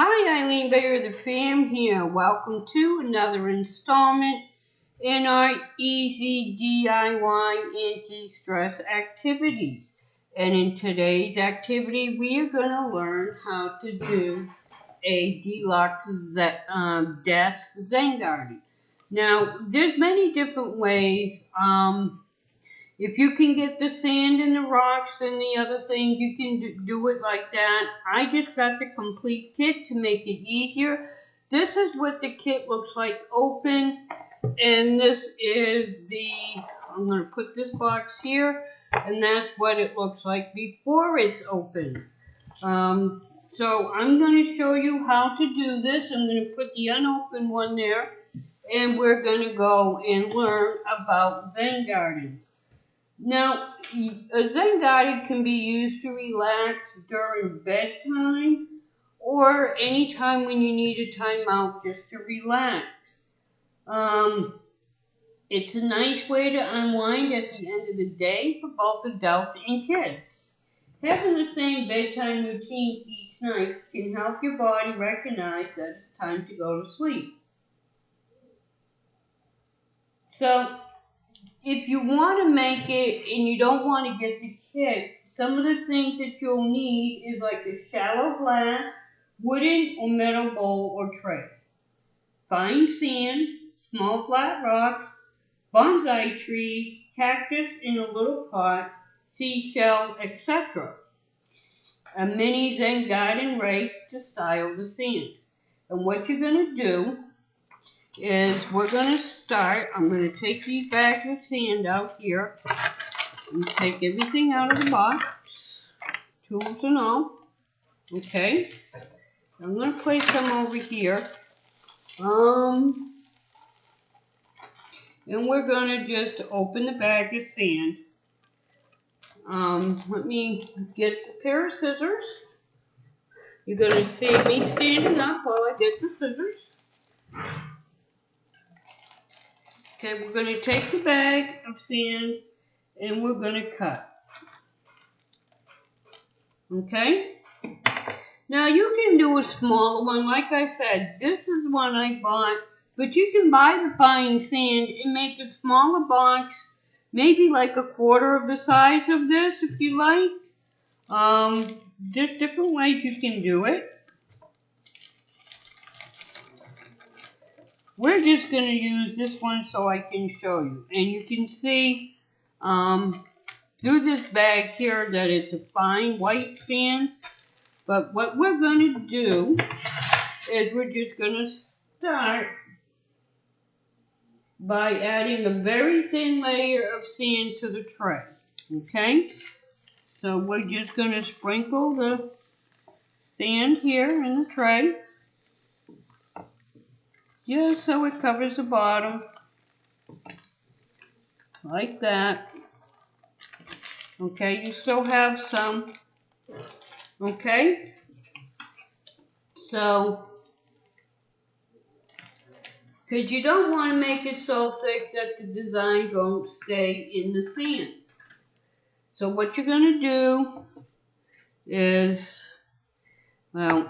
Hi, Eileen Veilleux The Fam here. Welcome to another installment in our easy DIY anti-stress activities. And in today's activity, we are going to learn how to do a deluxe desk Zen garden. Now, there's many different ways. If you can get the sand and the rocks and the other things, you can do it like that. I just got the complete kit to make it easier. This is what the kit looks like open. And this is I'm going to put this box here. And that's what it looks like before it's open. So I'm going to show you how to do this. I'm going to put the unopened one there. And we're going to go and learn about Zen gardens. Now, a Zen garden can be used to relax during bedtime or any time when you need a time out just to relax. It's a nice way to unwind at the end of the day for both adults and kids. Having the same bedtime routine each night can help your body recognize that it's time to go to sleep. So, if you want to make it and you don't want to get the kit, some of the things that you'll need is like a shallow glass, wooden or metal bowl or tray, fine sand, small flat rocks, bonsai tree, cactus in a little pot, seashell, etc. A mini Zen garden rake to style the sand. And what you're going to do is we're going to start. I'm going to take these bags of sand out here and take everything out of the box, tools and all. Okay, I'm going to place them over here. And we're going to just open the bag of sand. Let me get a pair of scissors. You're going to see me standing up while I get the scissors. Okay, we're going to take the bag of sand and we're going to cut. Okay? Now you can do a smaller one. Like I said, this is one I bought. But you can buy the fine sand and make a smaller box. Maybe like a quarter of the size of this if you like. There's different ways you can do it. We're just going to use this one so I can show you. And you can see through this bag here that it's a fine white sand. But what we're going to do is we're just going to start by adding a very thin layer of sand to the tray. Okay? So we're just going to sprinkle the sand here in the tray. Just so it covers the bottom, like that. Okay, you still have some. Okay, so, because you don't want to make it so thick that the design won't stay in the sand. So what you're going to do is, well,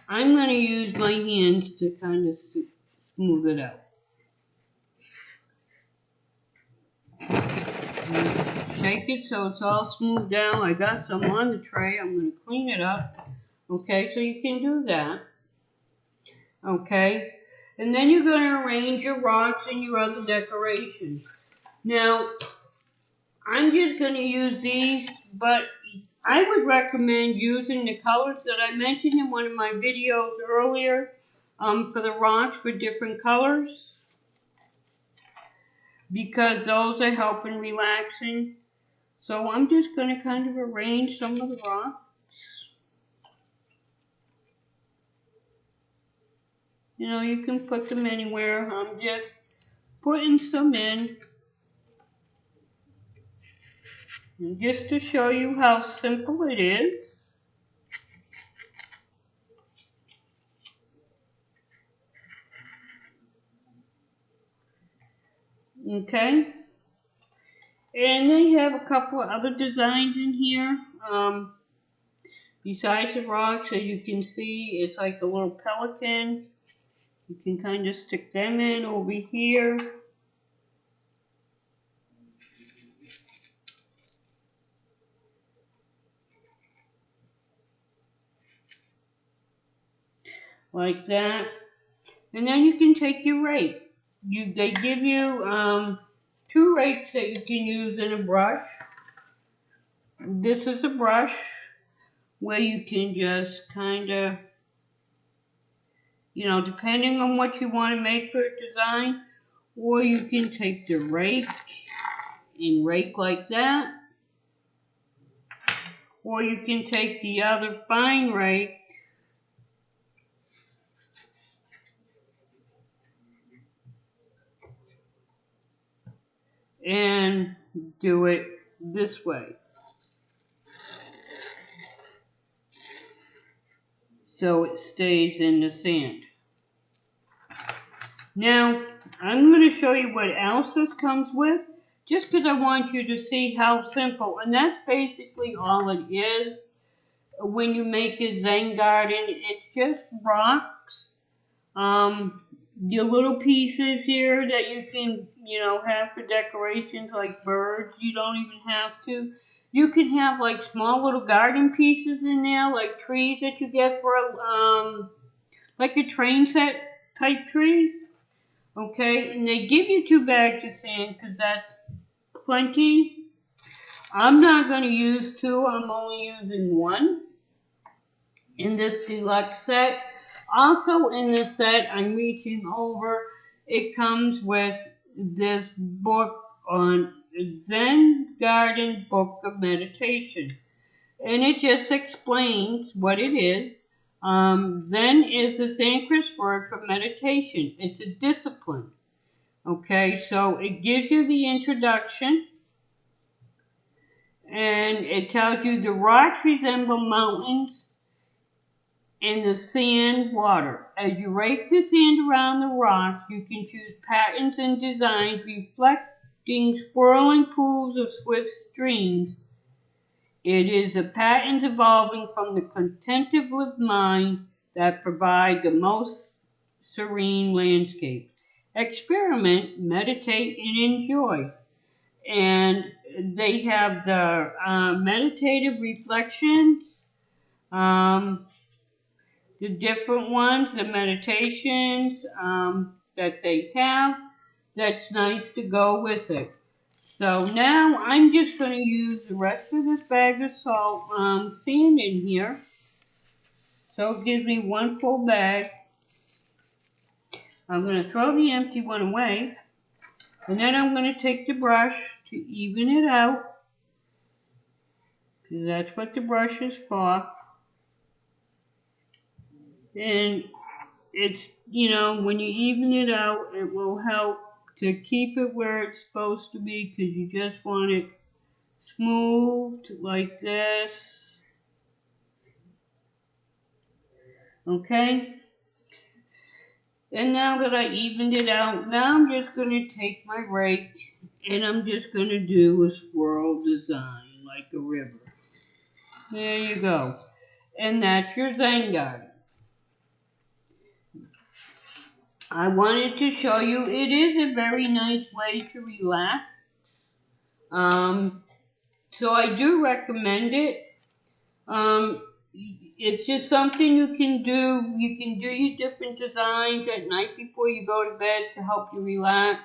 I'm going to use my hands to kind of smooth it out. Shake it so it's all smoothed down. I got some on the tray. I'm going to clean it up. Okay, so you can do that. Okay, and then you're going to arrange your rocks and your other decorations. Now, I'm just going to use these, but I would recommend using the colors that I mentioned in one of my videos earlier for the rocks for different colors, because those are helping relaxing. So I'm just going to kind of arrange some of the rocks. You know, you can put them anywhere. I'm just putting some in. And just to show you how simple it is. Okay. And then you have a couple of other designs in here. besides the rocks, as you can see, it's like a little pelican. You can kind of stick them in over here. Like that. And then you can take your rake. They give you 2 rakes that you can use in a brush. This is a brush where you can just kind of, depending on what you want to make for a design, or you can take the rake and rake like that, or you can take the other fine rake and do it this way. So it stays in the sand. Now, I'm going to show you what else this comes with, just because I want you to see how simple, and that's basically all it is. When you make a Zen garden, it's just rocks, your little pieces here that you can, have for decorations like birds. You don't even have to. You can have like small little garden pieces in there, like trees that you get for like a train set type tree. Okay, and they give you 2 bags of sand because that's plenty. I'm not going to use 2, I'm only using 1 in this deluxe set. Also in this set, I'm reaching over, it comes with this book on Zen Garden Book of Meditation. And it just explains what it is. Zen is a Sanskrit word for meditation. It's a discipline. Okay, so it gives you the introduction, and it tells you the rocks resemble mountains and the sand water. As you rake the sand around the rocks, you can choose patterns and designs reflecting swirling pools of swift streams. It is the patterns evolving from the contemplative mind that provide the most serene landscape. Experiment, meditate, and enjoy. And they have the meditative reflections, the different ones, the meditations that they have. That's nice to go with it. So now I'm just going to use the rest of this bag of salt sand in here. So it gives me 1 full bag. I'm going to throw the empty one away. And then I'm going to take the brush to even it out. Because that's what the brush is for. And it's, when you even it out, it will help to keep it where it's supposed to be, because you just want it smooth like this. Okay? And now that I evened it out, now I'm just going to take my rake and I'm just going to do a swirl design like a river. There you go. And that's your Zen garden. I wanted to show you, it is a very nice way to relax. So I do recommend it. It's just something you can do. You can do your different designs at night before you go to bed to help you relax.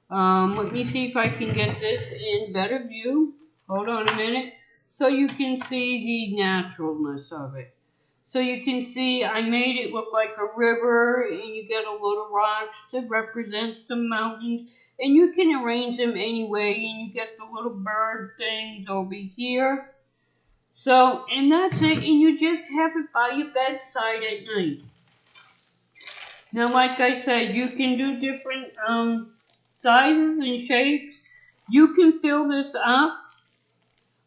Let me see if I can get this in better view. Hold on a minute. So you can see the naturalness of it. So you can see I made it look like a river, and you get a little rocks to represent some mountains. And you can arrange them anyway, and you get the little bird things over here. So, and that's it, and you just have it by your bedside at night. Now, like I said, you can do different sizes and shapes. You can fill this up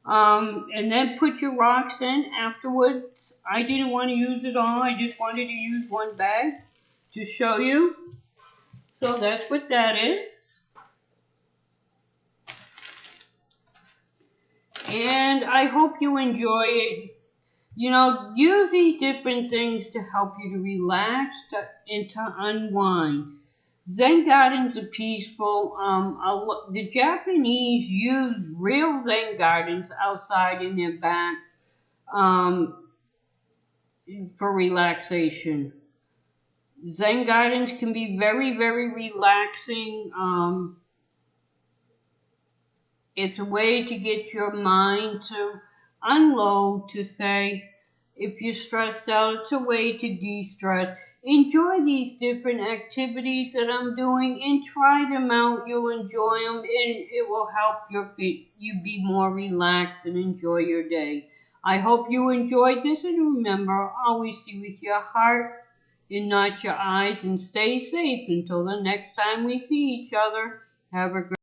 and then put your rocks in afterwards. I didn't want to use it all. I just wanted to use 1 bag to show you. So that's what that is. And I hope you enjoy it. Use these different things to help you to relax and to unwind. Zen gardens are peaceful. The Japanese use real Zen gardens outside in their back um, for relaxation. Zen gardens can be very, very relaxing. It's a way to get your mind to unload, to say, if you're stressed out, it's a way to de stress. Enjoy these different activities that I'm doing and try them out. You'll enjoy them and it will help you be more relaxed and enjoy your day. I hope you enjoyed this and remember, always see with your heart and not your eyes and stay safe until the next time we see each other. Have a great